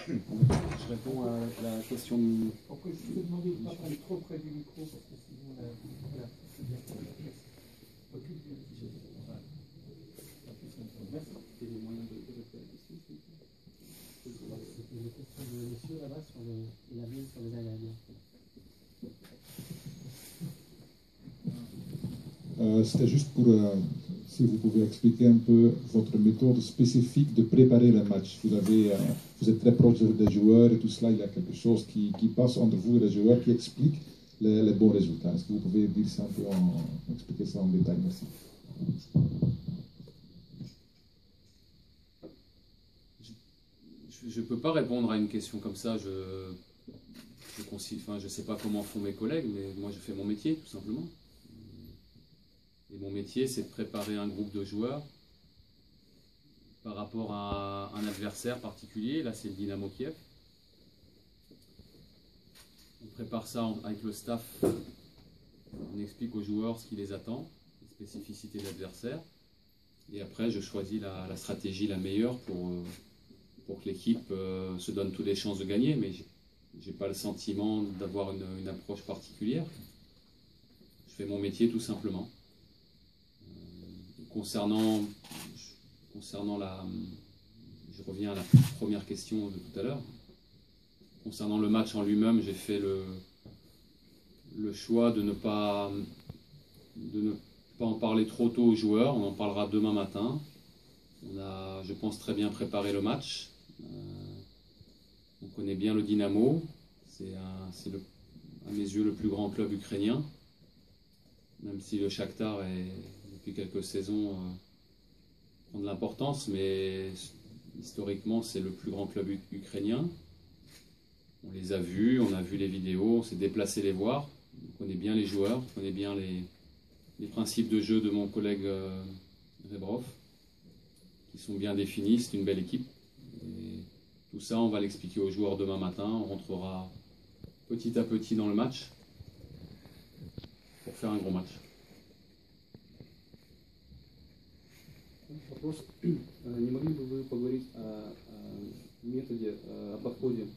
Je réponds à la question de... Pourquoi je vous demandais de ne pas parler trop près du micro, parce que sinon, voilà, c'est bien. Occupe bien. Merci. Et les moyens de répondre à la question, C'était une question de monsieur là-bas sur la mine sur les aériens. C'était juste pour, si vous pouvez expliquer un peu votre méthode spécifique de préparer le match. Vous êtes très proche des joueurs et tout cela, il y a quelque chose qui passe entre vous et les joueurs qui explique les bons résultats. Est-ce que vous pouvez dire ça un peu, expliquer ça en détail? Merci. Je ne peux pas répondre à une question comme ça. Je ne sais pas comment font mes collègues, mais moi je fais mon métier tout simplement. Et mon métier, c'est de préparer un groupe de joueurs par rapport à un adversaire particulier. Là, c'est le Dynamo Kiev. On prépare ça avec le staff. On explique aux joueurs ce qui les attend, les spécificités de l'adversaire. Et après, je choisis la stratégie la meilleure pour que l'équipe se donne toutes les chances de gagner. Mais je n'ai pas le sentiment d'avoir une approche particulière. Je fais mon métier tout simplement. Concernant je reviens à la première question de tout à l'heure. Concernant le match en lui-même, j'ai fait le choix de ne pas en parler trop tôt aux joueurs. On en parlera demain matin. On a, je pense, très bien préparé le match. On connaît bien le Dynamo. C'est à mes yeux le plus grand club ukrainien. Même si le Shakhtar depuis quelques saisons prend de l'importance, mais historiquement c'est le plus grand club ukrainien. On les a vus, on a vu les vidéos, on s'est déplacé les voir, on connaît bien les joueurs, on connaît bien les principes de jeu de mon collègue Rebrov, qui sont bien définis, c'est une belle équipe. Et tout ça on va l'expliquer aux joueurs demain matin, on rentrera petit à petit dans le match pour faire un gros match. Вопрос. Не могли бы вы поговорить о методе, о подходе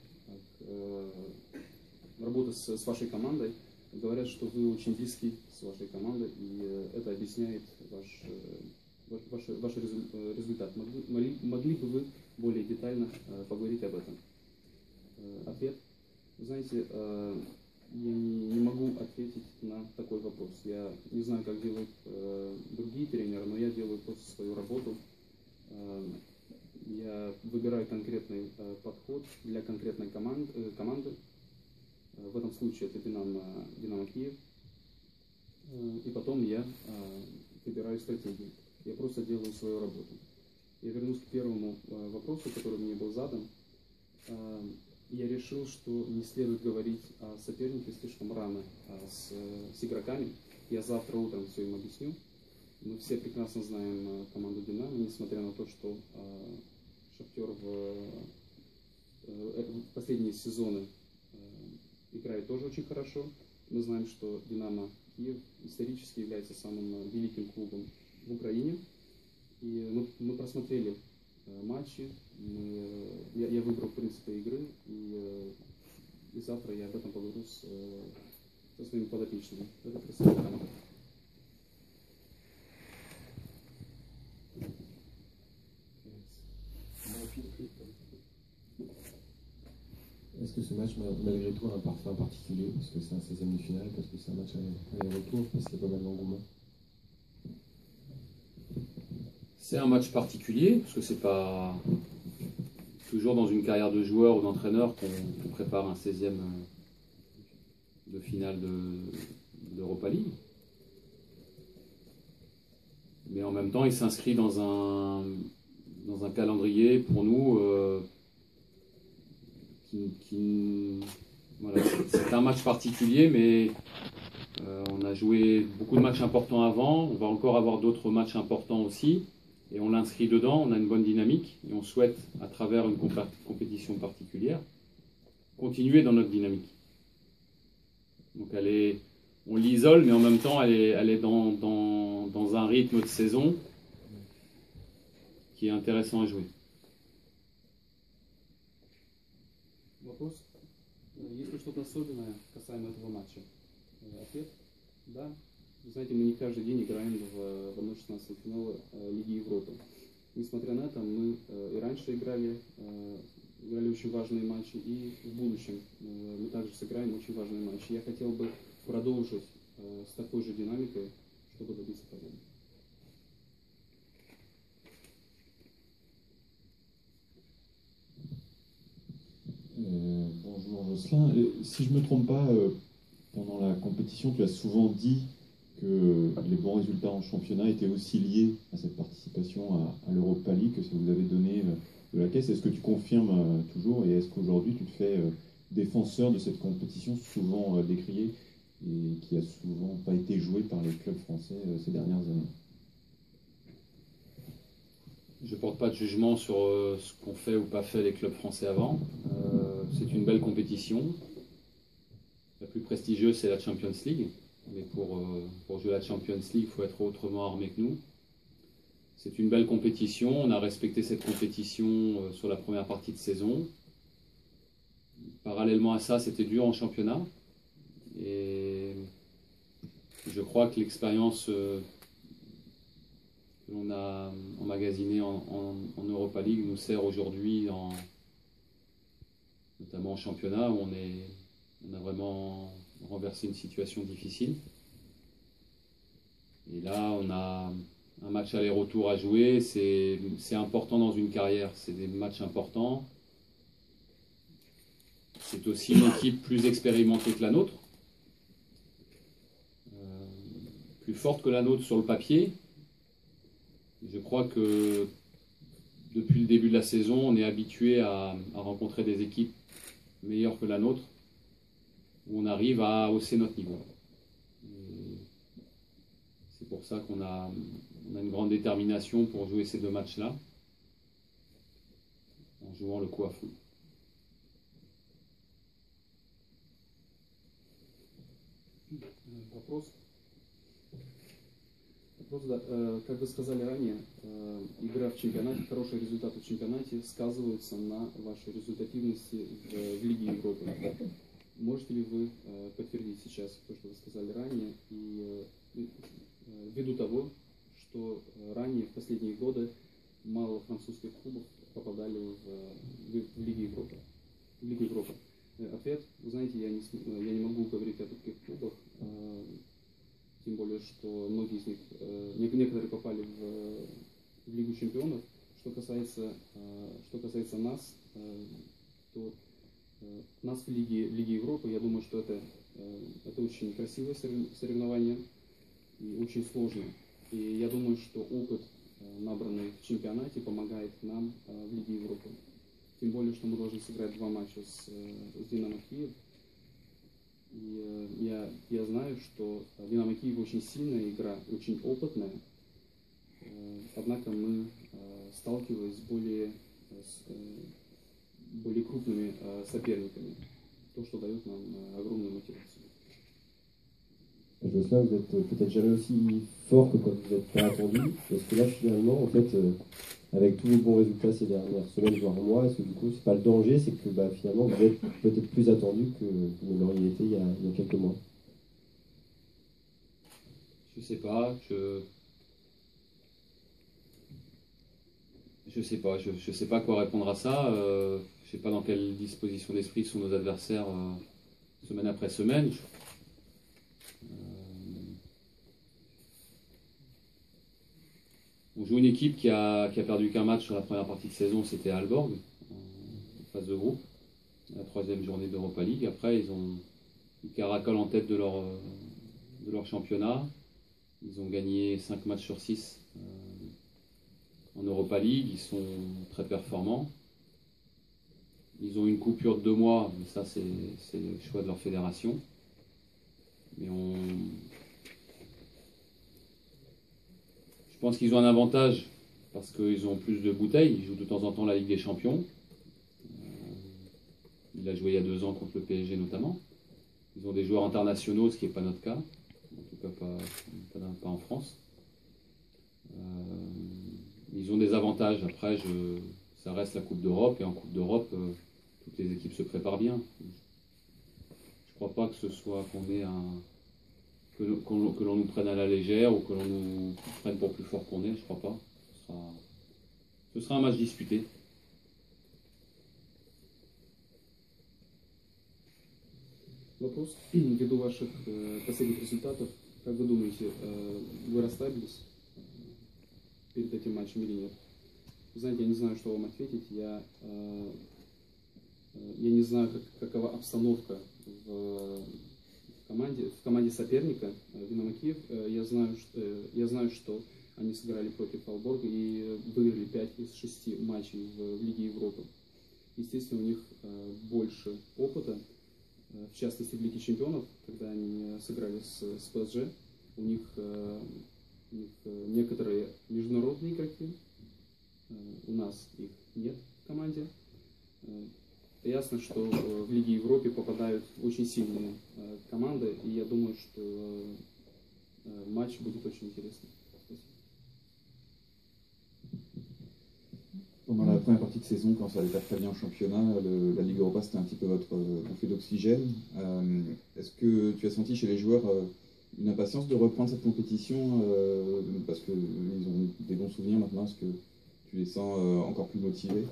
работы с вашей командой? Говорят, что вы очень близки с вашей командой, и это объясняет ваш результат. Могли бы вы более детально поговорить об этом? Ответ. Вы знаете, я не могу ответить на такой вопрос. Я не знаю, как делают другие тренеры, но я делаю просто свою работу. Я выбираю конкретный подход для конкретной команды. В этом случае это Динамо Киев. И потом я выбираю стратегию. Я просто делаю свою работу. Я вернусь к первому вопросу, который мне был задан. Я решил, что не следует говорить о сопернике слишком рано с игроками. Я завтра утром все им объясню. Мы все прекрасно знаем команду «Динамо», несмотря на то, что «Шахтер» в последние сезоны играет тоже очень хорошо. Мы знаем, что «Динамо Киев» исторически является самым великим клубом в Украине. И мы просмотрели матчи, я выбрал принципы игры, и завтра я об этом поговорю со своими подопечными. Это представитель команды. Est-ce que ce match, malgré tout, a un parfum particulier? Parce que c'est un 16e de finale, parce que c'est un match aller-retour, parce qu'il y a pas mal d'engouement. C'est un match particulier, parce que c'est pas toujours dans une carrière de joueur ou d'entraîneur qu'on prépare un 16e de finale d'Europa League. Mais en même temps, il s'inscrit dans un calendrier pour nous voilà, c'est un match particulier, mais on a joué beaucoup de matchs importants avant, on va encore avoir d'autres matchs importants aussi, et on l'inscrit dedans, on a une bonne dynamique, et on souhaite, à travers une compétition particulière, continuer dans notre dynamique. Donc on l'isole, mais en même temps, elle est dans un rythme de saison qui est intéressant à jouer. Вопрос. Есть ли что-то особенное касаемо этого матча? Ответ. Да. Вы знаете, мы не каждый день играем в 1/16 финала Лиги Европы. Несмотря на это, мы и раньше играли очень важные матчи, и в будущем мы также сыграем очень важные матчи. Я хотел бы продолжить с такой же динамикой, чтобы добиться победы. Bonjour Jocelyn. Si je ne me trompe pas, pendant la compétition, tu as souvent dit que les bons résultats en championnat étaient aussi liés à cette participation à l'Europa League, que ça vous avait donné de la caisse. Est-ce que tu confirmes toujours, et est-ce qu'aujourd'hui tu te fais défenseur de cette compétition souvent décriée et qui a souvent pas été jouée par les clubs français ces dernières années? Je ne porte pas de jugement sur ce qu'ont fait ou pas fait les clubs français avant. C'est une belle compétition. La plus prestigieuse, c'est la Champions League. Mais pour jouer la Champions League, il faut être autrement armé que nous. C'est une belle compétition. On a respecté cette compétition sur la première partie de saison. Parallèlement à ça, c'était dur en championnat. Et je crois que l'expérience que l'on a emmagasinée en Europa League nous sert aujourd'hui, notamment en championnat, où on a vraiment renversé une situation difficile. Et là, on a un match aller-retour à jouer. C'est important dans une carrière. C'est des matchs importants. C'est aussi une équipe plus expérimentée que la nôtre. Plus forte que la nôtre sur le papier. Je crois que depuis le début de la saison, on est habitué à rencontrer des équipes meilleures que la nôtre, où on arrive à hausser notre niveau. C'est pour ça qu'on a une grande détermination pour jouer ces deux matchs-là, en jouant le coup à fou. Вопрос. Да. Как вы сказали ранее, игра в чемпионате, хорошие результаты в чемпионате сказываются на вашей результативности в Лиге Европы. Можете ли вы подтвердить сейчас то, что вы сказали ранее, и ввиду того, что ранее, в последние годы, мало французских клубов попадали в Лигу Европы? Ответ. Вы знаете, я не могу говорить о таких клубах, тем более, что многие из них, некоторые попали в Лигу чемпионов. Что касается нас, то нас в Лиге Европы, я думаю, что это очень красивое соревнование и очень сложное. И я думаю, что опыт, набранный в чемпионате, помогает нам в Лиге Европы. Тем более, что мы должны сыграть 2 матча с Динамо Киев. И я знаю, что Динамо Киев очень сильная игра, очень опытная. Однако мы сталкивались с более крупными соперниками, то, что дает нам огромную мотивацию. Jocelyn, vous êtes peut-être jamais aussi fort que quand vous n'êtes pas attendu, parce que là finalement, en fait, avec tous vos bons résultats ces dernières semaines, voire mois, est-ce que du coup, c'est pas le danger, c'est que finalement, vous êtes peut-être plus attendu que vous l'auriez été il y a quelques mois? Je sais pas, je sais pas quoi répondre à ça. Je sais pas dans quelle disposition d'esprit sont nos adversaires semaine après semaine. On joue une équipe qui a perdu qu'un match sur la première partie de saison, c'était à Aalborg, en phase de groupe, la 3e journée d'Europa League. Après, ils caracolent en tête de leur championnat. Ils ont gagné 5 matchs sur 6 en Europa League. Ils sont très performants. Ils ont une coupure de 2 mois, mais ça c'est le choix de leur fédération. Mais je pense qu'ils ont un avantage parce qu'ils ont plus de bouteilles. Ils jouent de temps en temps la Ligue des Champions. Il a joué il y a 2 ans contre le PSG notamment. Ils ont des joueurs internationaux, ce qui n'est pas notre cas. En tout cas pas en France. Ils ont des avantages. Après, ça reste la Coupe d'Europe. Et en Coupe d'Europe, toutes toutes les équipes se préparent bien. Je ne crois pas que ce soit que l'on nous prenne à la légère ou que l'on nous prenne pour plus fort qu'on est. Je ne crois pas. Ce sera un match disputé. Вопрос. Ввиду ваших последних результатов, как вы думаете, вы расслабились перед этим матчем или нет? Знаете, я не знаю, что вам ответить. Я не знаю, какова обстановка в команде соперника «Динамо Киев». Я знаю, что они сыграли против Aalborg и выиграли 5 из 6 матчей в Лиге Европы. Естественно, у них больше опыта, в частности в Лиге Чемпионов, когда они сыграли с ПСЖ. У них некоторые международные игроки, у нас их нет в команде. Ясно, что в Лиге Европы попадают очень сильные команды, и я думаю, что матч будет очень интересный. Pendant la première partie de saison, quand ça allait pas très bien en championnat, la Ligue Europa c'était un petit peu votre bouffée d'oxygène. Est-ce que tu as senti chez les joueurs une impatience de reprendre cette compétition parce qu'ils ont des bons souvenirs maintenant? Est-ce que tu les sens encore plus motivés?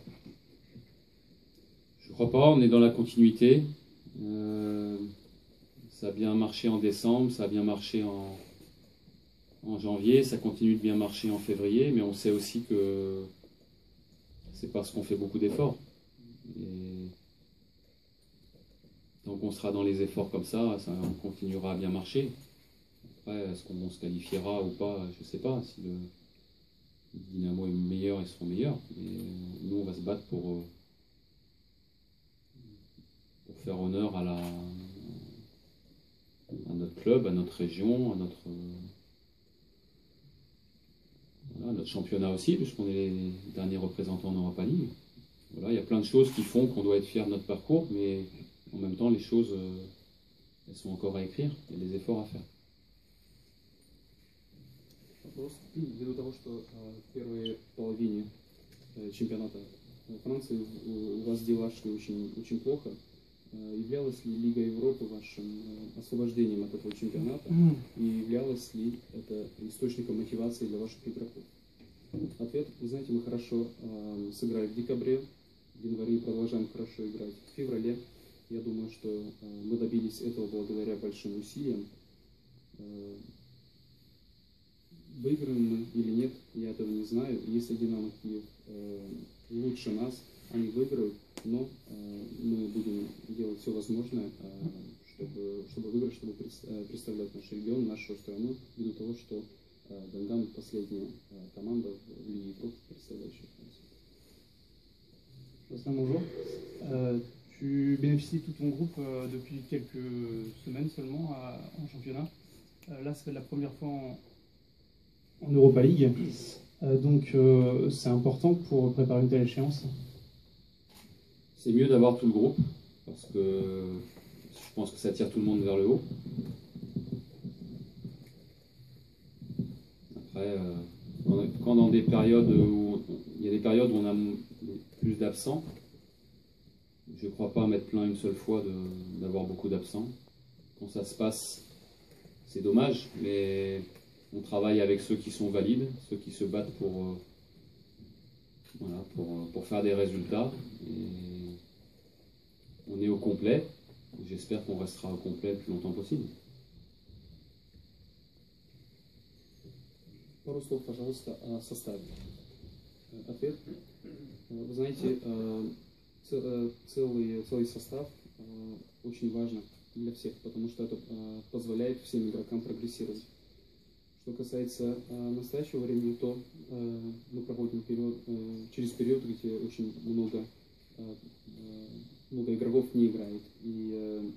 Je crois pas, on est dans la continuité. Ça a bien marché en décembre, ça a bien marché en janvier, ça continue de bien marcher en février, mais on sait aussi que c'est parce qu'on fait beaucoup d'efforts. Et tant qu'on sera dans les efforts comme ça, on continuera à bien marcher. Après, est-ce qu'on se qualifiera ou pas, je ne sais pas. Si le Dynamo est meilleur, ils seront meilleurs. Mais nous, on va se battre pour faire honneur à notre club, à notre région, à notre championnat aussi, puisqu'on est les derniers représentants en Europa League. Voilà, il y a plein de choses qui font qu'on doit être fier de notre parcours, mais en même temps, les choses, elles sont encore à écrire, il y a des efforts à faire. Вопрос. Ввиду того, что в первой половине чемпионата Франции у вас дела шли очень, очень плохо, являлась ли Лига Европы вашим освобождением от этого чемпионата и являлась ли это источником мотивации для ваших игроков? Ответ: вы знаете, мы хорошо сыграли в декабре, в январе продолжаем хорошо играть в феврале. Я думаю, что мы добились этого благодаря большим усилиям. Выиграем мы или нет, я этого не знаю. Если Динамо Киев лучше нас, они выиграют, но мы будем делать все возможное, чтобы выиграть, чтобы представлять наш регион, нашу страну, ввиду того, что Ганган последняя команда в Лиге Европы, представляющая Францию. Bonjour. Tu bénéficies de tout ton groupe depuis quelques semaines seulement en championnat. Là, c'est la première fois en Europa League. Donc, c'est important pour préparer une telle échéance. C'est mieux d'avoir tout le groupe, parce que je pense que ça tire tout le monde vers le haut. Après, quand dans des périodes où il y a des périodes où on a plus d'absents, je ne crois pas mettre plein une seule fois d'avoir beaucoup d'absents. Quand ça se passe, c'est dommage, mais on travaille avec ceux qui sont valides, ceux qui se battent pour faire des résultats. Et on est au complet. J'espère qu'on restera au complet le plus longtemps possible. Пару слов, пожалуйста, о составе. Ответ. Вы знаете, целый состав очень важен для всех, потому что это позволяет всем игрокам прогрессировать. Что касается настоящего времени, то мы проходим через период, где очень много игроков не играет, и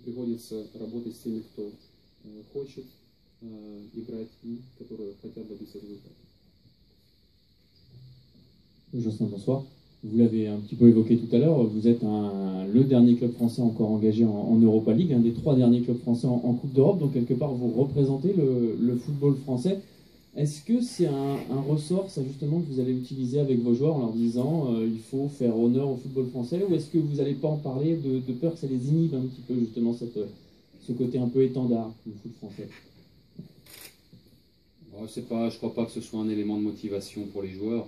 приходится работать с теми, кто хочет играть и которые хотят добиться результата. Jocelyn, bonsoir. Vous l'avez un petit peu évoqué tout à l'heure, vous êtes le dernier club français encore engagé en Europa League, un des 3 derniers clubs français en Coupe d'Europe, donc quelque part vous représentez le football français. Est-ce que c'est un ressort, ça justement, que vous allez utiliser avec vos joueurs en leur disant il faut faire honneur au football français, ou est-ce que vous n'allez pas en parler de peur que ça les inhibe un petit peu justement ce côté un peu étendard du foot français? Je crois pas que ce soit un élément de motivation pour les joueurs.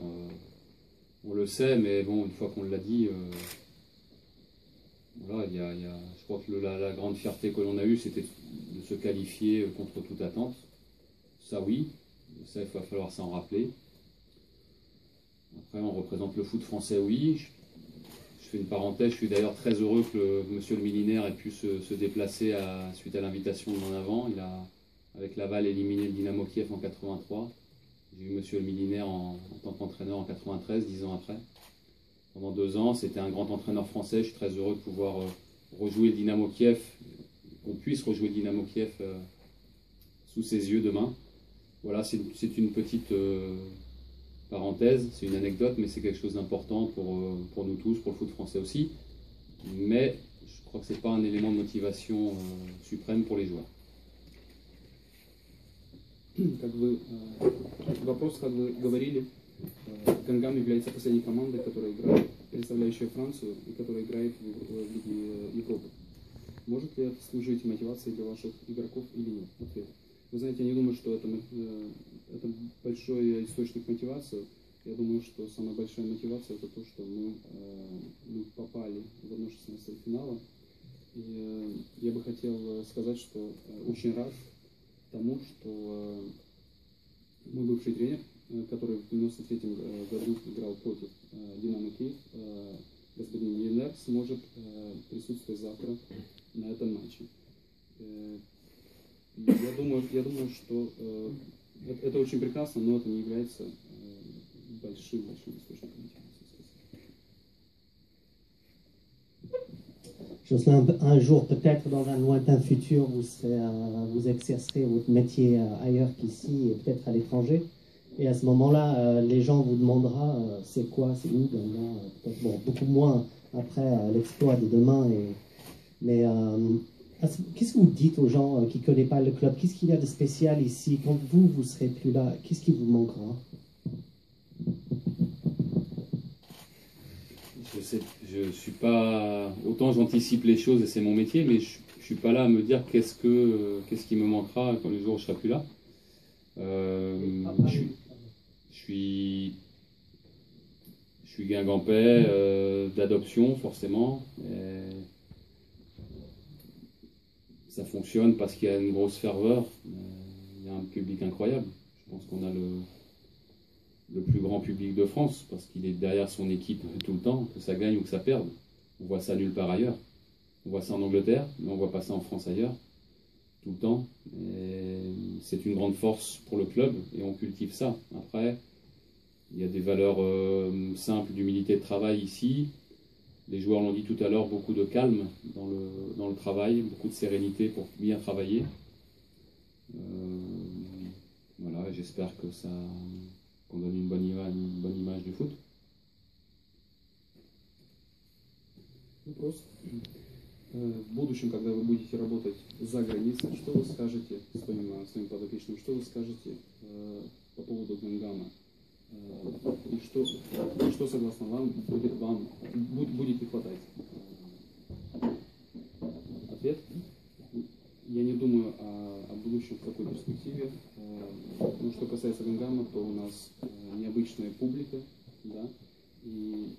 On le sait, mais bon, une fois qu'on l'a dit, voilà, je crois que la grande fierté que l'on a eue, c'était de se qualifier contre toute attente. Ça oui, ça il va falloir s'en rappeler. Après, on représente le foot français, oui. Je fais une parenthèse, je suis d'ailleurs très heureux que monsieur le millénaire ait pu se déplacer suite à l'invitation de l'an avant. Il a, avec Laval, éliminé le Dynamo Kiev en 83. J'ai eu monsieur le millénaire en tant qu'entraîneur en 93, 10 ans après. Pendant 2 ans, c'était un grand entraîneur français. Je suis très heureux de pouvoir rejouer le Dynamo Kiev, qu'on puisse rejouer le Dynamo Kiev sous ses yeux demain. Voilà, c'est une petite parenthèse, c'est une anecdote, mais c'est quelque chose d'important pour nous tous, pour le foot français aussi. Mais je crois que ce n'est pas un élément de motivation suprême pour les joueurs. Вопрос, как вы говорили, Гангам является последней командой, которая играет, представляющая Францию и которая играет в Лиге Европы. Может ли это служить мотивацией для ваших игроков или нет? Ответ. Вы знаете, я не думаю, что это большой источник мотивации. Я думаю, что самая большая мотивация это то, что мы попали в 1/16 финала. И я бы хотел сказать, что очень рад тому, что мой бывший тренер, который в 93-м году играл против Динамо Киев, господин Линер, сможет присутствовать завтра на этом матче. Я думаю, что это очень прекрасно, но это не является большим источником мотивации. Jocelyn, un jour, peut-être dans un lointain futur, vous exercerez votre métier ailleurs qu'ici et peut-être à l'étranger. Et à ce moment-là, les gens vous demanderont c'est quoi, c'est où, peut-être bon, beaucoup moins après l'exploit de demain. Mais qu'est-ce que vous dites aux gens qui ne connaissent pas le club? Qu'est-ce qu'il y a de spécial ici? Quand vous ne serez plus là, qu'est-ce qui vous manquera? Je suis pas... Autant j'anticipe les choses et c'est mon métier, mais je ne suis pas là à me dire qu'est-ce qui me manquera quand le jour où je ne serai plus là. Je suis guingampais d'adoption, forcément. Et ça fonctionne parce qu'il y a une grosse ferveur. Il y a un public incroyable. Je pense qu'on a le plus grand public de France parce qu'il est derrière son équipe tout le temps, que ça gagne ou que ça perde. On voit ça nulle part ailleurs. On voit ça en Angleterre, mais on voit pas ça en France ailleurs, tout le temps. C'est une grande force pour le club et on cultive ça. Après, il y a des valeurs simples d'humilité de travail ici. Les joueurs l'ont dit tout à l'heure, beaucoup de calme dans le travail, beaucoup de sérénité pour bien travailler. Voilà, j'espère qu'on donne une bonne image du foot. Вопрос. В будущем, когда вы будете работать за границей, что вы скажете своим подопечным, что вы скажете по поводу Гангама? И что согласно вам будет не хватать? Ответ. Я не думаю о будущем в такой перспективе. Ну, что касается Гангама, то у нас необычная публика, да, и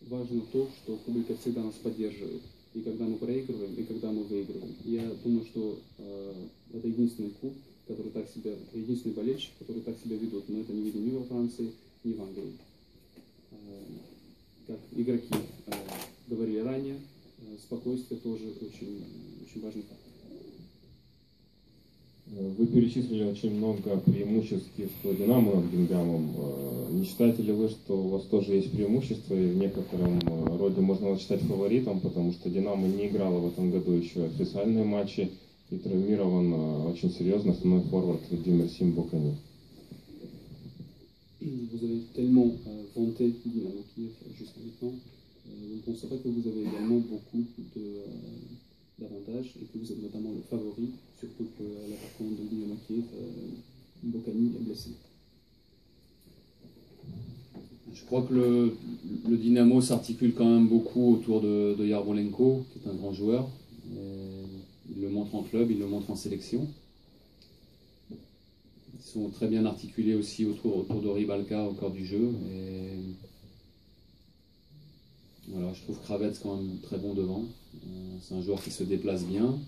важно то, что публика всегда нас поддерживает. И когда мы проигрываем, и когда мы выигрываем. Я думаю, что это единственный клуб, единственный болельщик, который так себя ведут. Но это не видно ни во Франции, ни в Англии. Как игроки говорили ранее, спокойствие тоже очень, очень важный фактор. Вы перечислили очень много преимуществ киевского «Динамо» над «Гингамом». Не считаете ли вы, что у вас тоже есть преимущества, и в некотором роде можно вас считать фаворитом, потому что «Динамо» не играла в этом году еще официальные матчи, и травмирован очень серьезно основной форвард Димерсим Бокани? Vous avez tellement vanté Dynamo Kiev jusqu'à maintenant. Vous ne pensez pas que vous avez également beaucoup d'avantages et que vous êtes notamment le favori, surtout que l'attaquant de Dynamo Kiev, Bokani, est blessé? Je crois que le Dynamo s'articule quand même beaucoup autour de Yarmolenko, qui est un grand joueur. Il le montre en club, il le montre en sélection. Ils sont très bien articulés aussi autour de Rybalka au cœur du jeu. Et voilà, je trouve Kravets quand même très bon devant. C'est un joueur qui se déplace bien.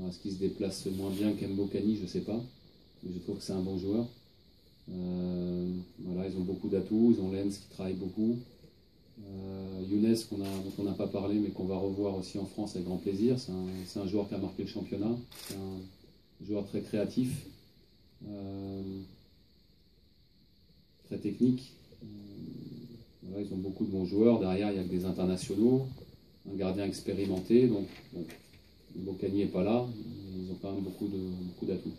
Est-ce qu'il se déplace moins bien qu'Mbokani, je ne sais pas. Mais je trouve que c'est un bon joueur. Voilà, ils ont beaucoup d'atouts. Ils ont Lenz qui travaille beaucoup. Younes, dont on n'a pas parlé, mais qu'on va revoir aussi en France avec grand plaisir. C'est un joueur qui a marqué le championnat. C'est un joueur très créatif, très technique. Voilà, ils ont beaucoup de bons joueurs. Derrière, il y a que des internationaux, un gardien expérimenté. Donc, bon, Mbokani n'est pas là. Ils ont quand même beaucoup d'atouts.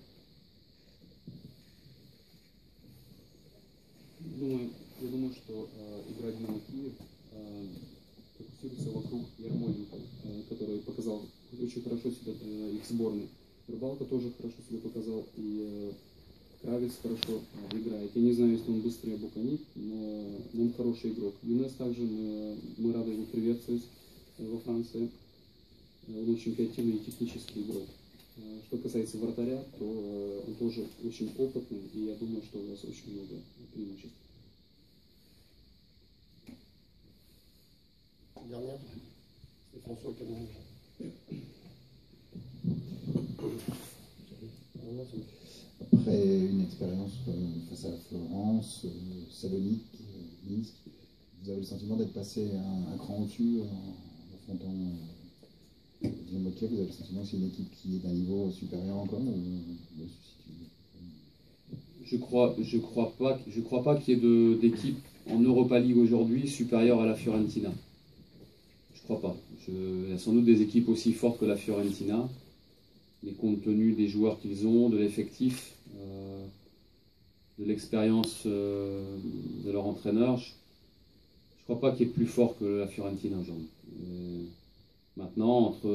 Я думаю, что игра Динамо Киев фокусируется вокруг Ярмоленко, который показал очень хорошо себя их в сборной. Рыбалка тоже хорошо себя показал, и Кравец хорошо играет. Я не знаю, если он быстрый Абукани, но он хороший игрок. Юнес также, мы рады его приветствовать во Франции. Он очень креативный и технический игрок. Что касается вратаря, то он тоже очень опытный, и я думаю, что у нас очень много преимуществ. Dernière, c'est François Canon. Après une expérience face à la Florence, Salonique, Minsk, vous avez le sentiment d'être passé un cran au-dessus en affrontant Dynamo Kiev. Vous avez le sentiment que c'est une équipe qui est d'un niveau supérieur encore ou Je crois pas qu'il y ait d'équipe en Europa League aujourd'hui supérieure à la Fiorentina. Je crois pas. Il y a sans doute des équipes aussi fortes que la Fiorentina, mais compte tenu des joueurs qu'ils ont, de l'effectif, de l'expérience de leur entraîneur, je crois pas qu'il y ait plus fort que la Fiorentina aujourd'hui. Maintenant, entre